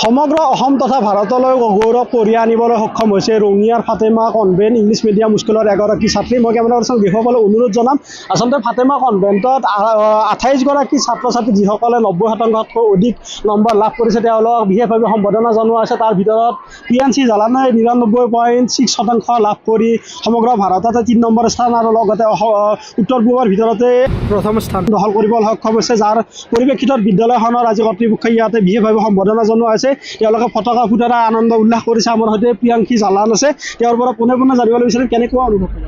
সমগ্ৰ অসম তথা ভাৰতলৈ গৌৰৱ কঢ়িয়াই আনিবলৈ সক্ষম হৈছে ৰঙিয়াৰ ফাতেমা কনভেন্ট ইংলিছ মিডিয়াম স্কুলৰ এগৰাকী ছাত্ৰী। মই কেমেৰা পাৰ্চন বিষয়সকলে অনুৰোধ জনাম, আচলতে ফাতেমা কনভেণ্টত 28গৰাকী ছাত্ৰ ছাত্ৰী যিসকলে 90%তকৈ অধিক নম্বৰ লাভ কৰিছে তেওঁলোকক বিশেষভাৱে সম্বৰ্ধনা জনোৱা হৈছে। তাৰ ভিতৰত প্ৰিয়াঞ্চি জালানে 99.6% লাভ কৰি সমগ্ৰ ভাৰততে 3 নম্বৰ স্থান আৰু লগতে উত্তৰ পূবৰ ভিতৰতে প্ৰথম স্থান দখল কৰিবলৈ সক্ষম হৈছে, যাৰ পৰিপ্ৰেক্ষিতত বিদ্যালয়খনৰ আজি কৰ্তৃপক্ষই ইয়াতে বিশেষভাৱে সম্বৰ্ধনা জনোৱা হৈছে। তেওঁলোকে পতাকা ফুটাই আনন্দ উল্লাস কৰিছে। আমাৰ সৈতে প্ৰিয়াংশী জালান আছে, তেওঁৰ পৰা পোনে জানিবলৈ বিচাৰিম কেনেকুৱা অনুভৱ কৰে।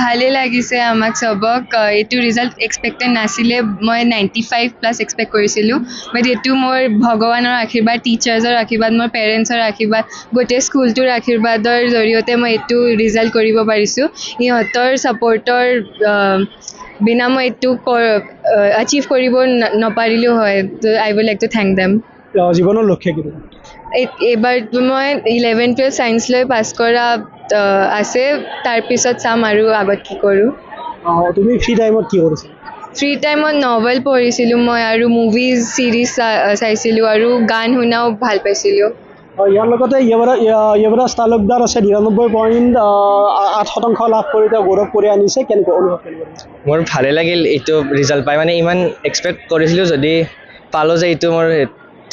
ভালে লাগিছে আমাক চবক। এইটো ৰিজাল্ট এক্সপেক্টেড নাছিলে, মই 95+ এক্সপেক্ট কৰিছিলোঁ, বাট এইটো মোৰ ভগৱানৰ আশীৰ্বাদ, টিচাৰ্ছৰ আশীৰ্বাদ, মোৰ পেৰেণ্টছৰ আশীৰ্বাদ, গোটেই স্কুলটোৰ আশীৰ্বাদৰ জৰিয়তে মই এইটো ৰিজাল্ট কৰিব পাৰিছোঁ। ইহঁতৰ ছাপৰ্টৰ বিনা মই এইটো আচিভ কৰিব নপাৰিলোঁ হয়। আই weed like to thank them. জীৱনৰ লক্ষ্য কি? এইবাৰ মই 11-12 ছায়েন্স লৈ পাছ কৰা আছে, তাৰপিছত চাম আৰু আগত কি কৰোঁ। তুমি ফ্ৰী টাইমত কি কৰিছা? ফ্ৰী টাইমত নভেল পঢ়িছিলোঁ মই, আৰু মুভিজ চিৰিজ চাইছিলোঁ, আৰু গান শুনাও ভাল পাইছিলোঁ। ইয়াৰ লগতে য়ুৱৰাজ তালুকদাৰ আছে 99.8% লাভ কৰি তেওঁ গৌৰৱ কৰি আনিছে, কেনেকুৱা অনুভৱ কৰিব? মোৰ ভালে লাগিল এইটো ৰিজাল্ট পাই, মানে ইমান এক্সপেক্ট কৰিছিলোঁ, যদি পালোঁ যে এইটো মোৰ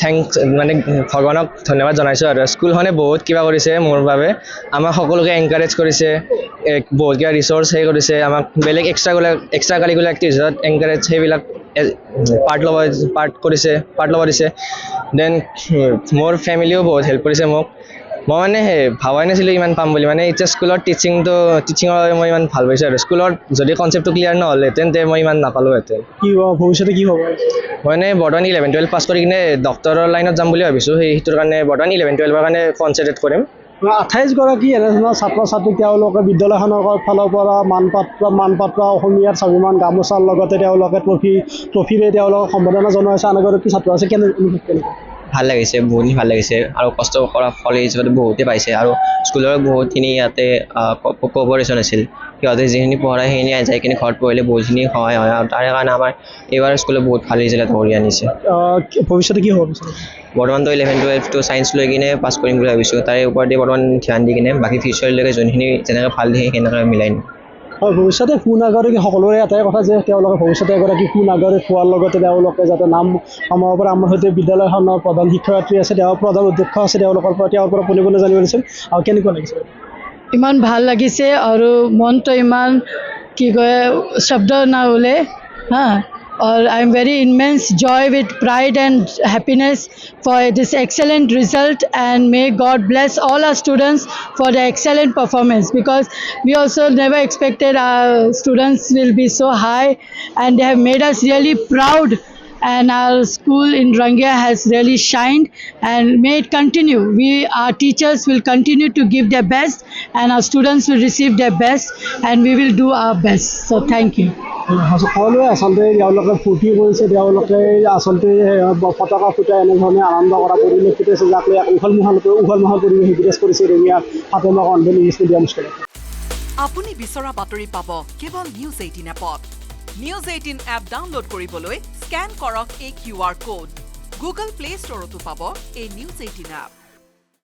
থেংকছ, মানে ভগৱানক ধন্যবাদ জনাইছোঁ। আৰু স্কুলখনে বহুত কিবা কৰিছে মোৰ বাবে, আমাক সকলোকে এনকাৰেজ কৰিছে, বহুত কিবা ৰিচোৰ্চ কৰিছে, আমাক বেলেগ এক্সট্ৰা কাৰিকুলাৰ এক্টিভিটিছত এনকাৰেজ সেইবিলাক পাৰ্ট ল'ব দিছে। দেন মোৰ ফেমিলিও বহুত হেল্প কৰিছে মোক। মই মানে ভাবাই নাছিলোঁ ইমান পাম বুলি, মানে এতিয়া স্কুলত টিচিঙৰ মই ইমান ভাল পাইছোঁ। আৰু স্কুলত যদি কনচেপ্টটো ক্লিয়াৰ নহ'লহেঁতেন তে মই ইমান নাপালোঁহেঁতেন। কি ভৱিষ্যতে কি হ'ব? মই মানে বৰ্তমান 11-12 পাছ কৰি কিনে ডক্টৰৰ লাইনত যাম বুলি ভাবিছোঁ। সেইটোৰ কাৰণে বৰ্তমান 11-12ৰ কাৰণে কনচেনট্ৰেট কৰিম। 28গৰাকী এনেধৰণৰ ছাত্ৰ ছাত্ৰী তেওঁলোকে বিদ্যালয়খনৰ ফালৰ পৰা মানপত্ৰ অসমীয়াৰ স্বাভিমান গামোচাৰ লগতে তেওঁলোকে ট্ৰফিৰে তেওঁলোকক সম্বৰ্ধনা জনোৱা হৈছে। আন এগৰাকী ছাত্ৰ আছে, কেনেকুৱা? ভাল লাগিছে, বহুতখিনি ভাল লাগিছে, আৰু কষ্ট কৰা ফল হিচাপে বহুতেই পাইছে। আৰু স্কুলৰ বহুতখিনি ইয়াতে কভাৰেশ্যন আছিল, সিহঁতে যিখিনি পঢ়ায় সেইখিনি যাই কিনে ঘৰত পঢ়িলে বহুতখিনি সহায় হয়, আৰু তাৰে কাৰণে আমাৰ এইবাৰ স্কুলে বহুত ভাল ৰিজাল্ট কৰি আনিছে। ভৱিষ্যতে কি হ'ব বিচাৰে? বৰ্তমানতো 11-12টো ছায়েন্স লৈ কিনে পাছ কৰিম বুলি ভাবিছোঁ, তাৰে ওপৰতে বৰ্তমান ধ্যান দি কিনে বাকী ফিউচাৰলৈকে যোনখিনি যেনেকৈ ভাল দিয়ে সেনেকৈ মিলাই নিম। হয়, ভৱিষ্যতে সুনাগৰিক সকলোৰে এটাই কথা যে তেওঁলোকে ভৱিষ্যতে এগৰাকী সুনাগৰিক হোৱাৰ লগতে তেওঁলোকে যাতে নাম কমাব পাৰে। আমাৰ সৈতে বিদ্যালয়খনৰ প্ৰধান শিক্ষয়িত্ৰী আছে, প্ৰধান অধ্যক্ষ আছে, তেওঁৰ পৰা পোনে জানিব বিচাৰিম আৰু কেনেকুৱা লাগিছে? ইমান ভাল লাগিছে, আৰু মনটো ইমান কি কয় শব্দ নাওলে হা। Or I am very immense joy with pride and happiness for this excellent result, and may God bless all our students for the excellent performance, because we also never expected our students will be so high, and they have made us really proud, and our school in Rangia has really shined, and may it continue. Our teachers will continue to give their best, and our students will receive their best, and we will do our best. So thank you. সকলোৱে আচলতে তেওঁলোকে ফূৰ্তি কৰিছে, তেওঁলোকে আচলতে পতাকা ফুটাই এনেধৰণে আনন্দ কৰা পৰিলক্ষিত হৈছে, যাক লৈ উখল মাখল পৰিৱেশ বিৰাজ কৰিছে ৰঙিয়াৰ ফাতেমা কনভেন্ট ইংলিছ মিডিয়াম স্কুলত। আপুনি বিচৰা বাতৰি পাব কেৱল নিউজ 18 এপত। নিউজ 18 এপ ডাউনলোড কৰিবলৈ স্কেন কৰক এই QR কোড। গুগল প্লে ষ্টৰতো পাব এই নিউজ 18 এপ।